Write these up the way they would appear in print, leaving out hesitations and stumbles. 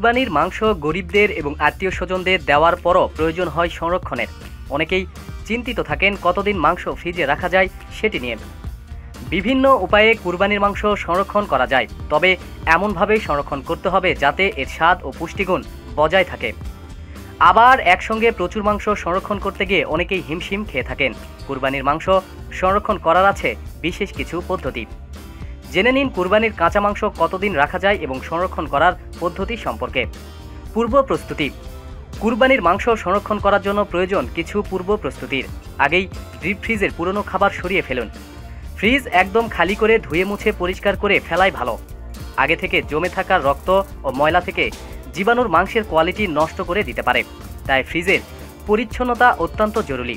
কুরবানির মাংস গরিবদের এবং আত্মীয় স্বজনদের দেওয়ার পরও প্রয়োজন হয় সংরক্ষণের। অনেকেই চিন্তিত থাকেন কতদিন মাংস ফ্রিজে রাখা যায় সেটি নিয়ে। বিভিন্ন উপায়ে কুরবানির মাংস সংরক্ষণ করা যায়, তবে এমনভাবে সংরক্ষণ করতে হবে যাতে এর স্বাদ ও পুষ্টিগুণ বজায় থাকে। আবার একসঙ্গে প্রচুর মাংস সংরক্ষণ করতে গিয়ে অনেকেই হিমশিম খেয়ে থাকেন। কুরবানির মাংস সংরক্ষণ করার আছে বিশেষ কিছু পদ্ধতি। জেনে নিন কুরবানির কাঁচা মাংস কতদিন রাখা যায় এবং সংরক্ষণ করার পদ্ধতি সম্পর্কে। পূর্ব প্রস্তুতি। কুরবানির মাংস সংরক্ষণ করার জন্য প্রয়োজন কিছু পূর্ব প্রস্তুতির। আগেই ডিপ ফ্রিজের পুরনো খাবার সরিয়ে ফেলুন। ফ্রিজ একদম খালি করে ধুয়ে মুছে পরিষ্কার করে ফেলাই ভালো। আগে থেকে জমে থাকা রক্ত ও ময়লা থেকে জীবাণুর মাংসের কোয়ালিটি নষ্ট করে দিতে পারে, তাই ফ্রিজের পরিচ্ছন্নতা অত্যন্ত জরুরি।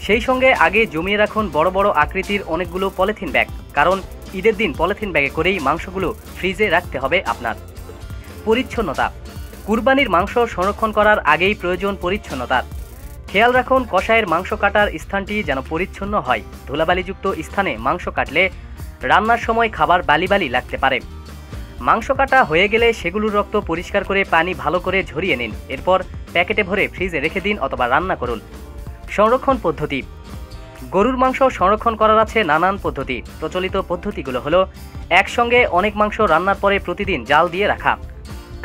সেই সঙ্গে আগে জমিয়ে রাখুন বড় বড় আকৃতির অনেকগুলো পলিথিন ব্যাগ, কারণ ঈদের দিন পলিথিন ব্যাগে করেই মাংসগুলো ফ্রিজে রাখতে হবে আপনার। পরিচ্ছন্নতা। কুরবানির মাংস সংরক্ষণ করার আগেই প্রয়োজন পরিচ্ছন্নতার। খেয়াল রাখুন কষায়ের মাংস কাটার স্থানটি যেন পরিচ্ছন্ন হয়। ধুলাবালিযুক্ত স্থানে মাংস কাটলে রান্নার সময় খাবার বালি বালি লাগতে পারে। মাংস কাটা হয়ে গেলে সেগুলোর রক্ত পরিষ্কার করে পানি ভালো করে ঝরিয়ে নিন। এরপর প্যাকেটে ভরে ফ্রিজে রেখে দিন অথবা রান্না করুন। সংরক্ষণ পদ্ধতি। গরুর মাংস সংরক্ষণ করার আছে নানান পদ্ধতি। প্রচলিত পদ্ধতিগুলো হলো একসঙ্গে অনেক মাংস রান্নার পরে প্রতিদিন জাল দিয়ে রাখা,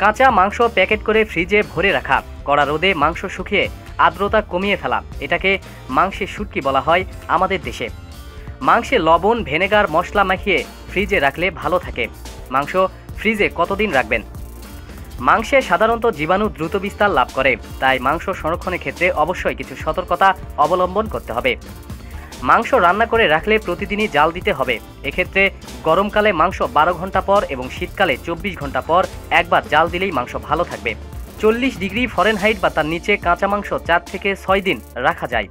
কাঁচা মাংস প্যাকেট করে ফ্রিজে ভরে রাখা, কড়া রোদে মাংস শুকিয়ে আর্দ্রতা কমিয়ে ফেলা, এটাকে মাংসের শুটকি বলা হয় আমাদের দেশে। মাংসে লবণ ভিনেগার মশলা মাখিয়ে ফ্রিজে রাখলে ভালো থাকে। মাংস ফ্রিজে কতদিন রাখবেন? মাংসে সাধারণত জীবাণু দ্রুত বিস্তার লাভ করে, তাই মাংস সংরক্ষণের ক্ষেত্রে অবশ্যই কিছু সতর্কতা অবলম্বন করতে হবে। মাংস রান্না করে রাখলে প্রতিদিনই জাল দিতে হবে। এক্ষেত্রে গরমকালে মাংস 12 ঘন্টা পর এবং শীতকালে 24 ঘন্টা পর একবার জাল দিলেই মাংস ভালো থাকবে। 40 ডিগ্রি ফরেনহাইট বা তার নিচে কাঁচা মাংস 4 থেকে 6 দিন রাখা যায়।